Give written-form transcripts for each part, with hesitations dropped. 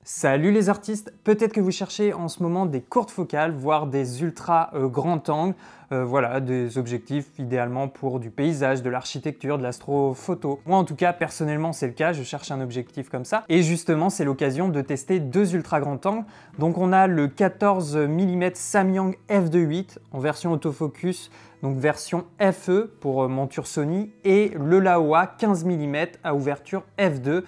Salut les artistes, peut-être que vous cherchez en ce moment des courtes focales, voire des ultra grands angles, voilà, des objectifs idéalement pour du paysage, de l'architecture, de l'astrophoto. Moi en tout cas, personnellement c'est le cas, je cherche un objectif comme ça. Et justement, c'est l'occasion de tester deux ultra grands angles. Donc on a le 14 mm Samyang f2.8 en version autofocus, donc version FE pour monture Sony, et le Laowa 15 mm à ouverture f2,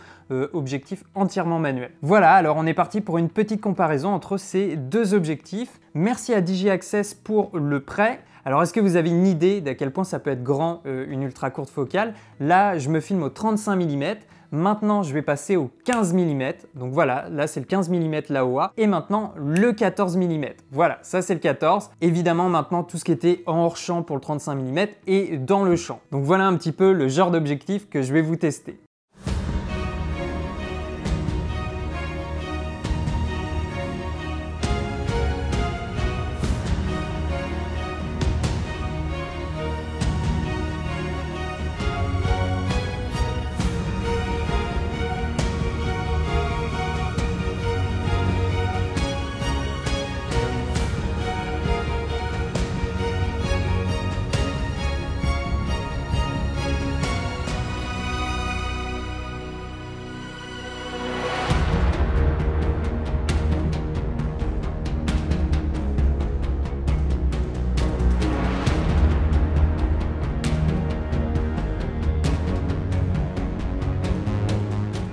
objectif entièrement manuel. Voilà, alors on est parti pour une petite comparaison entre ces deux objectifs. Merci à DJI Access pour le prêt. Alors est-ce que vous avez une idée d'à quel point ça peut être grand une ultra courte focale? Là, je me filme au 35 mm. Maintenant, je vais passer au 15 mm. Donc voilà, là c'est le 15 mm Laowa. Et maintenant, le 14 mm. Voilà, ça c'est le 14. Évidemment, maintenant, tout ce qui était en hors-champ pour le 35 mm est dans le champ. Donc voilà un petit peu le genre d'objectif que je vais vous tester.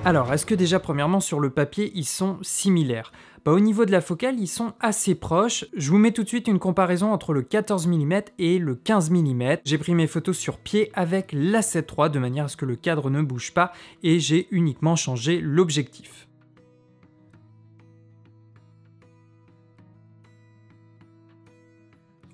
Alors, est-ce que déjà, premièrement, sur le papier, ils sont similaires? Au niveau de la focale, ils sont assez proches. Je vous mets tout de suite une comparaison entre le 14 mm et le 15 mm. J'ai pris mes photos sur pied avec la 7.3 de manière à ce que le cadre ne bouge pas et j'ai uniquement changé l'objectif.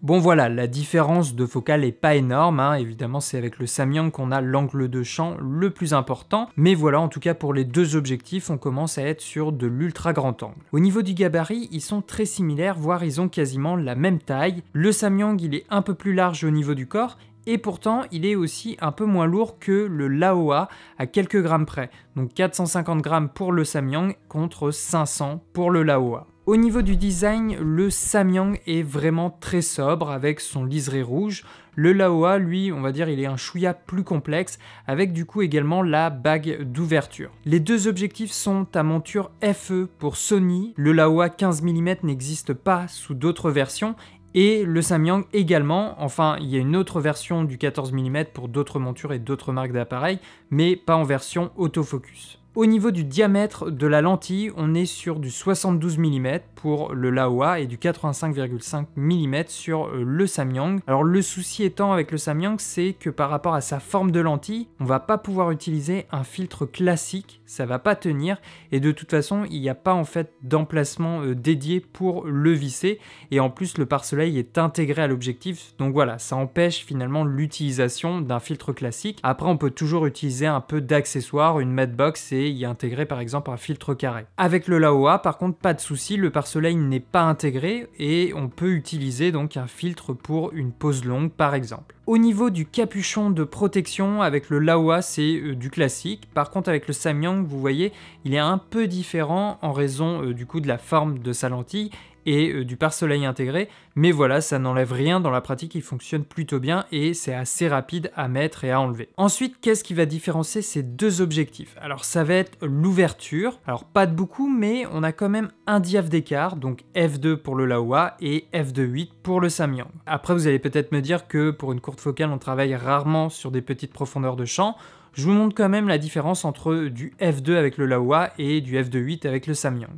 Bon voilà, la différence de focale n'est pas énorme, hein. Évidemment c'est avec le Samyang qu'on a l'angle de champ le plus important, mais voilà, en tout cas pour les deux objectifs, on commence à être sur de l'ultra grand angle. Au niveau du gabarit, ils sont très similaires, voire ils ont quasiment la même taille. Le Samyang, il est un peu plus large au niveau du corps, et pourtant il est aussi un peu moins lourd que le Laowa à quelques grammes près. Donc 450 grammes pour le Samyang contre 500 pour le Laowa. Au niveau du design, le Samyang est vraiment très sobre avec son liseré rouge. Le Laowa, lui, on va dire, il est un chouïa plus complexe avec du coup également la bague d'ouverture. Les deux objectifs sont à monture FE pour Sony. Le Laowa 15 mm n'existe pas sous d'autres versions. Et le Samyang également, enfin il y a une autre version du 14 mm pour d'autres montures et d'autres marques d'appareils, mais pas en version autofocus. Au niveau du diamètre de la lentille, on est sur du 72 mm pour le Laowa et du 85,5 mm sur le Samyang. Alors le souci étant avec le Samyang, c'est que par rapport à sa forme de lentille, on va pas pouvoir utiliser un filtre classique, ça va pas tenir et de toute façon, il n'y a pas en fait d'emplacement dédié pour le visser et en plus le pare-soleil est intégré à l'objectif, donc voilà, ça empêche finalement l'utilisation d'un filtre classique. Après, on peut toujours utiliser un peu d'accessoires, une matbox et y intégrer par exemple un filtre carré. Avec le Laowa, par contre, pas de souci, le pare-soleil n'est pas intégré et on peut utiliser donc un filtre pour une pose longue par exemple. Au niveau du capuchon de protection, avec le Laowa, c'est du classique. Par contre, avec le Samyang, vous voyez, il est un peu différent en raison du coup de la forme de sa lentille et du pare-soleil intégré, mais voilà, ça n'enlève rien, dans la pratique il fonctionne plutôt bien et c'est assez rapide à mettre et à enlever. Ensuite, qu'est-ce qui va différencier ces deux objectifs? Alors ça va être l'ouverture, alors pas de beaucoup, mais on a quand même un diaph d'écart, donc f2 pour le Laowa et f2.8 pour le Samyang. Après vous allez peut-être me dire que pour une courte focale on travaille rarement sur des petites profondeurs de champ. Je vous montre quand même la différence entre du f2 avec le Laowa et du f2.8 avec le Samyang.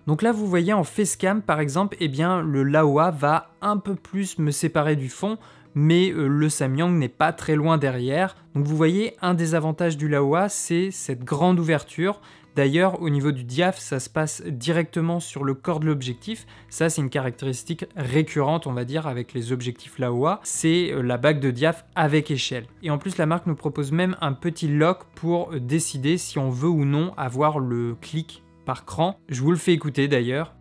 Donc là, vous voyez en facecam, par exemple, eh bien, le Laowa va un peu plus me séparer du fond, mais le Samyang n'est pas très loin derrière. Donc vous voyez, un des avantages du Laowa, c'est cette grande ouverture. D'ailleurs, au niveau du diaph, ça se passe directement sur le corps de l'objectif. Ça, c'est une caractéristique récurrente, on va dire, avec les objectifs Laowa. C'est la bague de diaph avec échelle. Et en plus, la marque nous propose même un petit lock pour décider si on veut ou non avoir le clic par cran. Je vous le fais écouter d'ailleurs.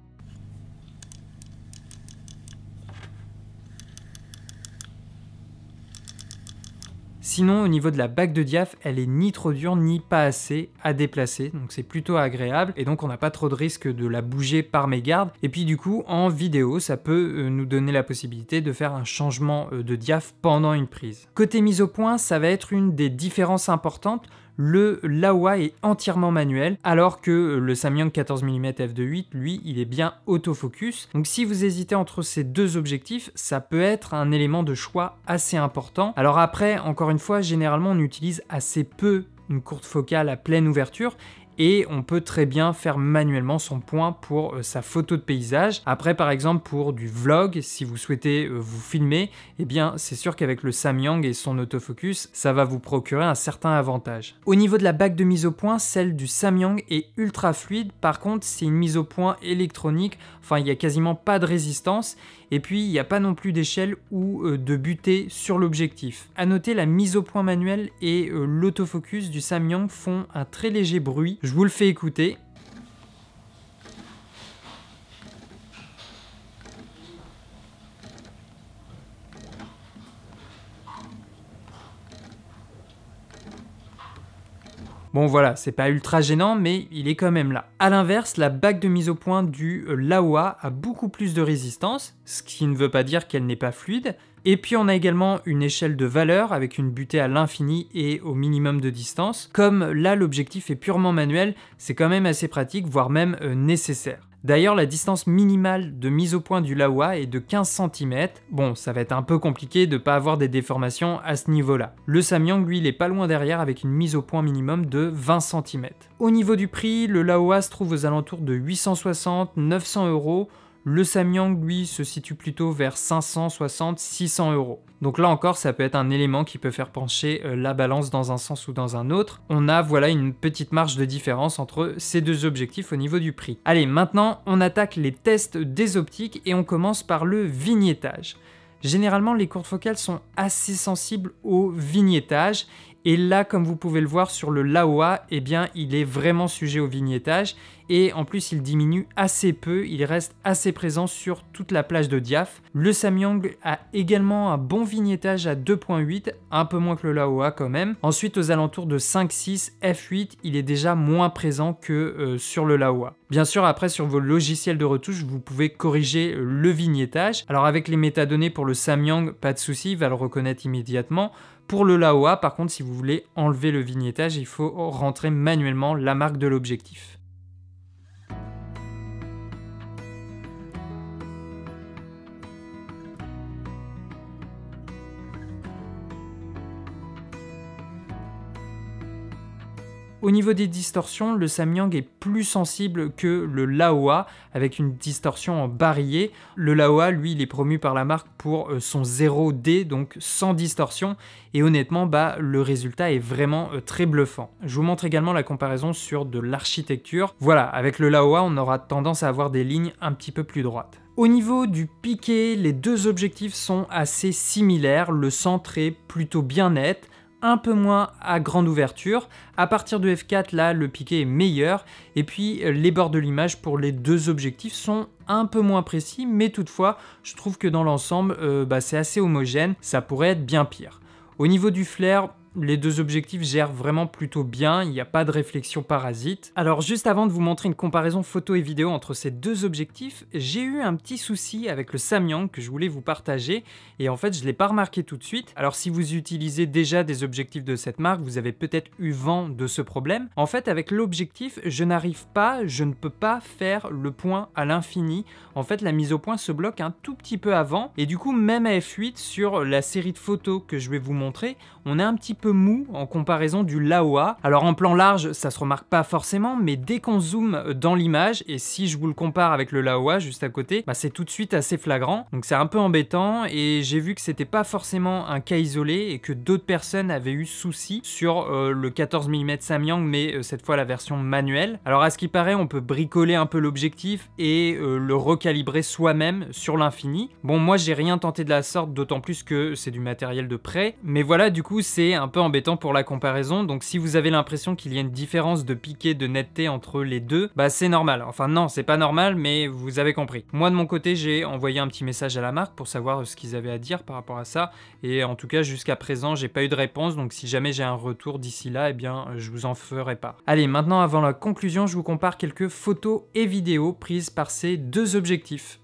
Sinon, au niveau de la bague de diaph, elle est ni trop dure ni pas assez à déplacer, donc c'est plutôt agréable et donc on n'a pas trop de risque de la bouger par mégarde. Et puis du coup, en vidéo, ça peut nous donner la possibilité de faire un changement de diaph pendant une prise. Côté mise au point, ça va être une des différences importantes. Le Laowa est entièrement manuel, alors que le Samyang 14 mm f2.8, lui, il est bien autofocus. Donc si vous hésitez entre ces deux objectifs, ça peut être un élément de choix assez important. Alors après, encore une fois, généralement on utilise assez peu une courte focale à pleine ouverture, et on peut très bien faire manuellement son point pour sa photo de paysage. Après, par exemple, pour du vlog, si vous souhaitez vous filmer, eh bien, c'est sûr qu'avec le Samyang et son autofocus, ça va vous procurer un certain avantage. Au niveau de la bague de mise au point, celle du Samyang est ultra fluide. Par contre, c'est une mise au point électronique. Enfin, il n'y a quasiment pas de résistance. Et puis, il n'y a pas non plus d'échelle ou de butée sur l'objectif. À noter, la mise au point manuelle et l'autofocus du Samyang font un très léger bruit. Je vous le fais écouter. Bon voilà, c'est pas ultra gênant, mais il est quand même là. A l'inverse, la bague de mise au point du Laowa a beaucoup plus de résistance, ce qui ne veut pas dire qu'elle n'est pas fluide. Et puis on a également une échelle de valeur avec une butée à l'infini et au minimum de distance. Comme là l'objectif est purement manuel, c'est quand même assez pratique, voire même nécessaire. D'ailleurs, la distance minimale de mise au point du Laowa est de 15 cm. Bon, ça va être un peu compliqué de ne pas avoir des déformations à ce niveau-là. Le Samyang, lui, il est pas loin derrière avec une mise au point minimum de 20 cm. Au niveau du prix, le Laowa se trouve aux alentours de 860-900 €. Le Samyang, lui, se situe plutôt vers 560-600 €. Donc là encore, ça peut être un élément qui peut faire pencher la balance dans un sens ou dans un autre. On a voilà une petite marge de différence entre ces deux objectifs au niveau du prix. Allez, maintenant, on attaque les tests des optiques et on commence par le vignettage. Généralement, les courtes focales sont assez sensibles au vignettage. Et là, comme vous pouvez le voir sur le Laowa, eh bien, il est vraiment sujet au vignettage. Et en plus, il diminue assez peu, il reste assez présent sur toute la plage de diaph. Le Samyang a également un bon vignettage à 2.8, un peu moins que le Laowa quand même. Ensuite, aux alentours de 5.6, f8, il est déjà moins présent que sur le Laowa. Bien sûr, après, sur vos logiciels de retouche, vous pouvez corriger le vignettage. Alors avec les métadonnées pour le Samyang, pas de souci, il va le reconnaître immédiatement. Pour le Laowa, par contre, si vous voulez enlever le vignettage, il faut rentrer manuellement la marque de l'objectif. Au niveau des distorsions, le Samyang est plus sensible que le Laowa avec une distorsion en barillet. Le Laowa, lui, il est promu par la marque pour son 0D, donc sans distorsion. Et honnêtement, le résultat est vraiment très bluffant. Je vous montre également la comparaison sur de l'architecture. Voilà, avec le Laowa, on aura tendance à avoir des lignes un petit peu plus droites. Au niveau du piqué, les deux objectifs sont assez similaires. Le centre est plutôt bien net, un peu moins à grande ouverture. À partir de f4, là, le piqué est meilleur. Et puis, les bords de l'image pour les deux objectifs sont un peu moins précis, mais toutefois, je trouve que dans l'ensemble, c'est assez homogène. Ça pourrait être bien pire. Au niveau du flair, les deux objectifs gèrent vraiment plutôt bien, il n'y a pas de réflexion parasite. Alors juste avant de vous montrer une comparaison photo et vidéo entre ces deux objectifs, j'ai eu un petit souci avec le Samyang que je voulais vous partager et en fait je ne l'ai pas remarqué tout de suite. Alors si vous utilisez déjà des objectifs de cette marque, vous avez peut-être eu vent de ce problème. En fait avec l'objectif, je ne peux pas faire le point à l'infini. En fait la mise au point se bloque un tout petit peu avant et du coup même à f8 sur la série de photos que je vais vous montrer, on est un petit peu mou en comparaison du Laowa. Alors en plan large, ça se remarque pas forcément, mais dès qu'on zoome dans l'image, et si je vous le compare avec le Laowa juste à côté, c'est tout de suite assez flagrant. Donc c'est un peu embêtant et j'ai vu que c'était pas forcément un cas isolé et que d'autres personnes avaient eu souci sur le 14 mm Samyang, mais cette fois la version manuelle. Alors à ce qui paraît, on peut bricoler un peu l'objectif et le recalibrer soi-même sur l'infini. Bon, moi j'ai rien tenté de la sorte, d'autant plus que c'est du matériel de prêt, mais voilà, du coup c'est un peu peu embêtant pour la comparaison, donc si vous avez l'impression qu'il y a une différence de piqué de netteté entre les deux, bah c'est normal. Enfin non, c'est pas normal, mais vous avez compris. Moi de mon côté, j'ai envoyé un petit message à la marque pour savoir ce qu'ils avaient à dire par rapport à ça, et en tout cas jusqu'à présent, j'ai pas eu de réponse, donc si jamais j'ai un retour d'ici là, eh bien je vous en ferai part. Allez, maintenant avant la conclusion, je vous compare quelques photos et vidéos prises par ces deux objectifs.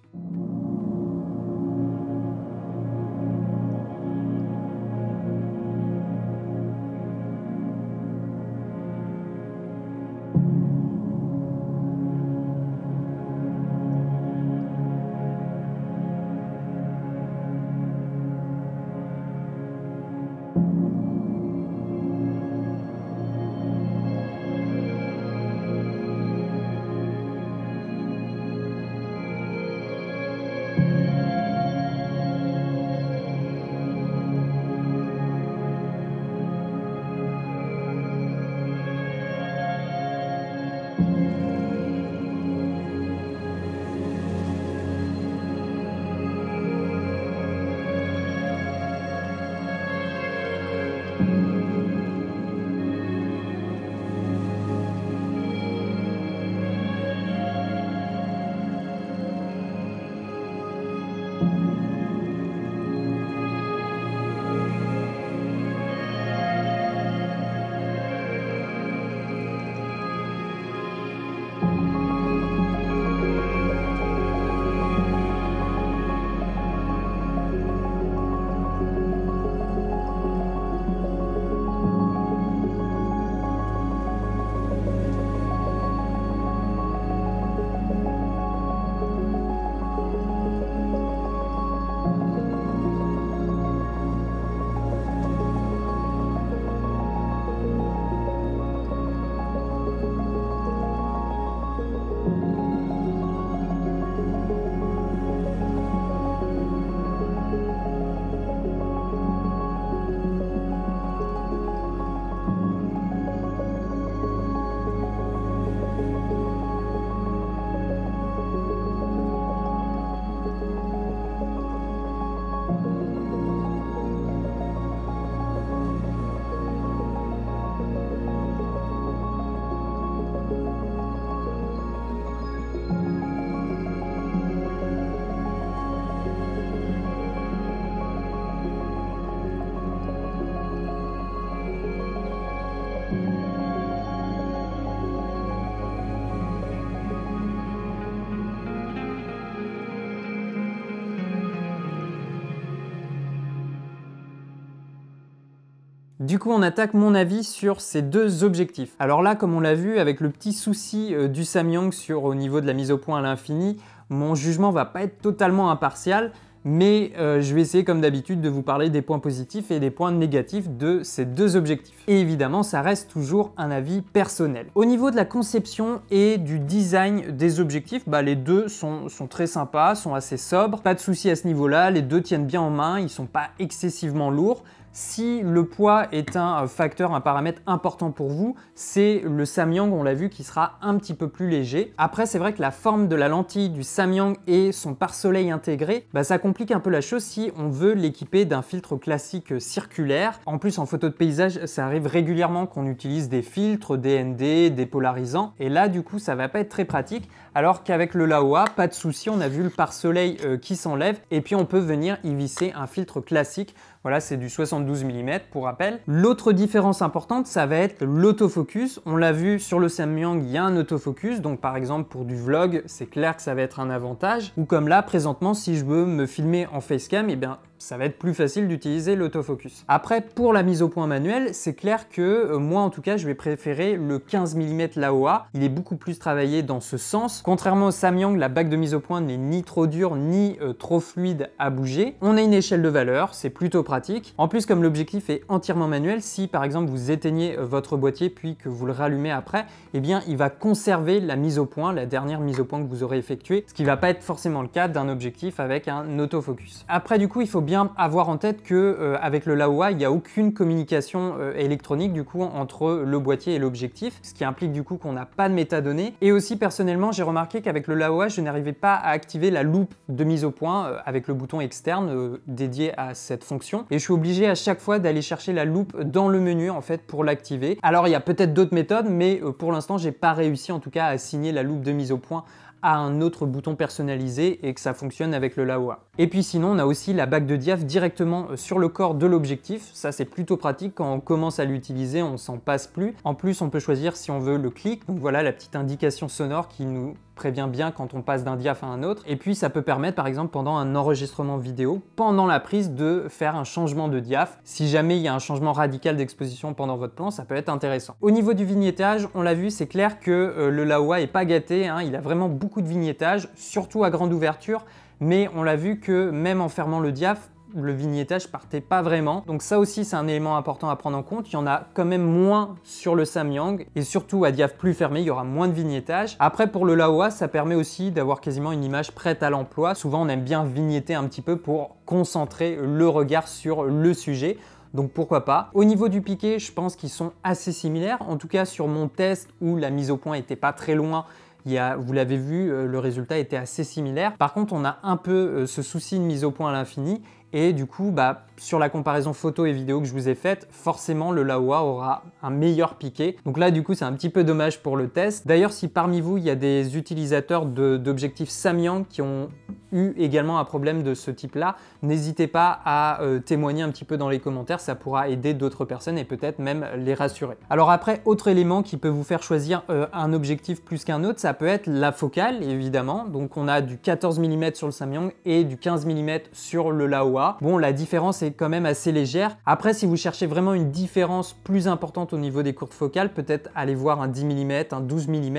Du coup, on attaque mon avis sur ces deux objectifs. Alors là, comme on l'a vu, avec le petit souci du Samyang au niveau de la mise au point à l'infini, mon jugement va pas être totalement impartial, mais je vais essayer comme d'habitude de vous parler des points positifs et des points négatifs de ces deux objectifs. Et évidemment, ça reste toujours un avis personnel. Au niveau de la conception et du design des objectifs, les deux sont très sympas, sont assez sobres, pas de souci à ce niveau-là, les deux tiennent bien en main, ils sont pas excessivement lourds. Si le poids est un facteur, un paramètre important pour vous, c'est le Samyang, on l'a vu, qui sera un petit peu plus léger. Après, c'est vrai que la forme de la lentille du Samyang et son pare-soleil intégré, ça complique un peu la chose si on veut l'équiper d'un filtre classique circulaire. En plus, en photo de paysage, ça arrive régulièrement qu'on utilise des filtres, des ND, des polarisants. Et là, du coup, ça va pas être très pratique. Alors qu'avec le Laowa, pas de souci, on a vu le pare-soleil qui s'enlève. Et puis, on peut venir y visser un filtre classique. Voilà, c'est du 72 mm pour rappel. L'autre différence importante, ça va être l'autofocus. On l'a vu sur le Samyang, il y a un autofocus. Donc par exemple pour du vlog, c'est clair que ça va être un avantage. Ou comme là, présentement, si je veux me filmer en facecam, eh bien ça va être plus facile d'utiliser l'autofocus. Après, pour la mise au point manuelle, c'est clair que moi en tout cas, je vais préférer le 15 mm Laowa. Il est beaucoup plus travaillé dans ce sens. Contrairement au Samyang, la bague de mise au point n'est ni trop dure ni trop fluide à bouger. On a une échelle de valeur, c'est plutôt pratique. En plus, comme l'objectif est entièrement manuel, si par exemple vous éteignez votre boîtier puis que vous le rallumez après, eh bien il va conserver la mise au point, la dernière mise au point que vous aurez effectuée, ce qui va pas être forcément le cas d'un objectif avec un autofocus. Après du coup, il faut bien bien avoir en tête que avec le Laowa, il n'y a aucune communication électronique du coup entre le boîtier et l'objectif, ce qui implique du coup qu'on n'a pas de métadonnées. Et aussi personnellement, j'ai remarqué qu'avec le Laowa, je n'arrivais pas à activer la loupe de mise au point avec le bouton externe dédié à cette fonction. Et je suis obligé à chaque fois d'aller chercher la loupe dans le menu en fait pour l'activer. Alors il y a peut-être d'autres méthodes, mais pour l'instant, j'ai pas réussi en tout cas à assigner la loupe de mise au point à un autre bouton personnalisé et que ça fonctionne avec le Laowa. Et puis sinon, on a aussi la bague de diaph directement sur le corps de l'objectif. Ça, c'est plutôt pratique. Quand on commence à l'utiliser, on s'en passe plus. En plus, on peut choisir si on veut le clic. Donc voilà la petite indication sonore qui nous prévient bien quand on passe d'un diaph à un autre. Et puis, ça peut permettre, par exemple, pendant un enregistrement vidéo, pendant la prise, de faire un changement de diaph. Si jamais il y a un changement radical d'exposition pendant votre plan, ça peut être intéressant. Au niveau du vignettage, on l'a vu, c'est clair que le Laowa est pas gâté, hein. Il a vraiment beaucoup de vignettage, surtout à grande ouverture. Mais on l'a vu que même en fermant le diaph, le vignettage partait pas vraiment. Donc ça aussi, c'est un élément important à prendre en compte. Il y en a quand même moins sur le Samyang et surtout à diaph plus fermé, il y aura moins de vignettage. Après, pour le Laowa, ça permet aussi d'avoir quasiment une image prête à l'emploi. Souvent, on aime bien vignetter un petit peu pour concentrer le regard sur le sujet. Donc pourquoi pas. Au niveau du piqué, je pense qu'ils sont assez similaires. En tout cas, sur mon test où la mise au point était pas très loin, vous l'avez vu, le résultat était assez similaire. Par contre, on a un peu ce souci de mise au point à l'infini. Et du coup, sur la comparaison photo et vidéo que je vous ai faite, forcément le Laowa aura un meilleur piqué. Donc là, du coup, c'est un petit peu dommage pour le test. D'ailleurs, si parmi vous, il y a des utilisateurs d'objectifs Samyang qui ont eu également un problème de ce type-là, n'hésitez pas à témoigner un petit peu dans les commentaires, ça pourra aider d'autres personnes et peut-être même les rassurer. Alors après, autre élément qui peut vous faire choisir un objectif plus qu'un autre, ça peut être la focale, évidemment. Donc on a du 14 mm sur le Samyang et du 15 mm sur le Laowa. Bon, la différence est quand même assez légère. Après, si vous cherchez vraiment une différence plus importante au niveau des courtes focales, peut-être aller voir un 10 mm, un 12 mm.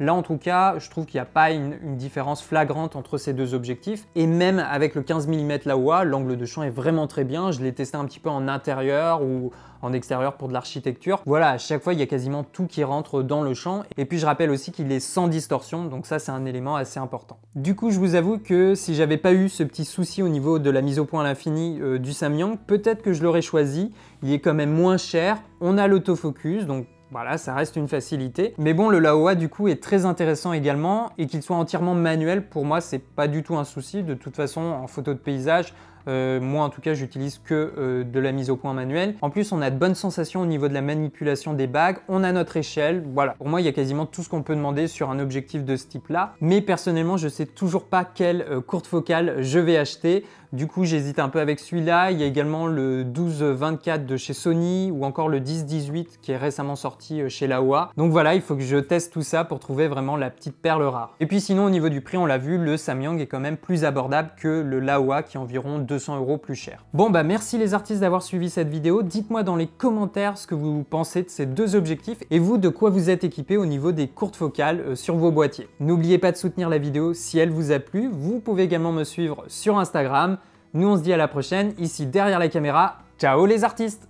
Là, en tout cas, je trouve qu'il n'y a pas une différence flagrante entre ces deux objectifs. Et même avec le 15 mm Laowa, l'angle de champ est vraiment très bien. Je l'ai testé un petit peu en intérieur ou en extérieur pour de l'architecture. Voilà, à chaque fois, il y a quasiment tout qui rentre dans le champ. Et puis, je rappelle aussi qu'il est sans distorsion. Donc ça, c'est un élément assez important. Du coup, je vous avoue que si j'avais pas eu ce petit souci au niveau de la mise au point à l'infini du Samyang, peut-être que je l'aurais choisi. Il est quand même moins cher. On a l'autofocus, donc voilà, ça reste une facilité. Mais bon, le Laowa, du coup, est très intéressant également. Et qu'il soit entièrement manuel, pour moi, c'est pas du tout un souci. De toute façon, en photo de paysage, moi en tout cas j'utilise que de la mise au point manuelle. En plus on a de bonnes sensations au niveau de la manipulation des bagues, on a notre échelle, voilà. Pour moi il y a quasiment tout ce qu'on peut demander sur un objectif de ce type là. Mais personnellement je sais toujours pas quelle courte focale je vais acheter. Du coup j'hésite un peu avec celui-là. Il y a également le 12-24 de chez Sony ou encore le 10-18 qui est récemment sorti chez Laowa. Donc voilà, il faut que je teste tout ça pour trouver vraiment la petite perle rare. Et puis sinon au niveau du prix, on l'a vu, le Samyang est quand même plus abordable que le Laowa qui est environ 200 € plus cher. Bon merci les artistes d'avoir suivi cette vidéo. Dites-moi dans les commentaires ce que vous pensez de ces deux objectifs et vous de quoi vous êtes équipé au niveau des courtes focales sur vos boîtiers. N'oubliez pas de soutenir la vidéo si elle vous a plu. Vous pouvez également me suivre sur Instagram. Nous on se dit à la prochaine, ici derrière la caméra. Ciao les artistes!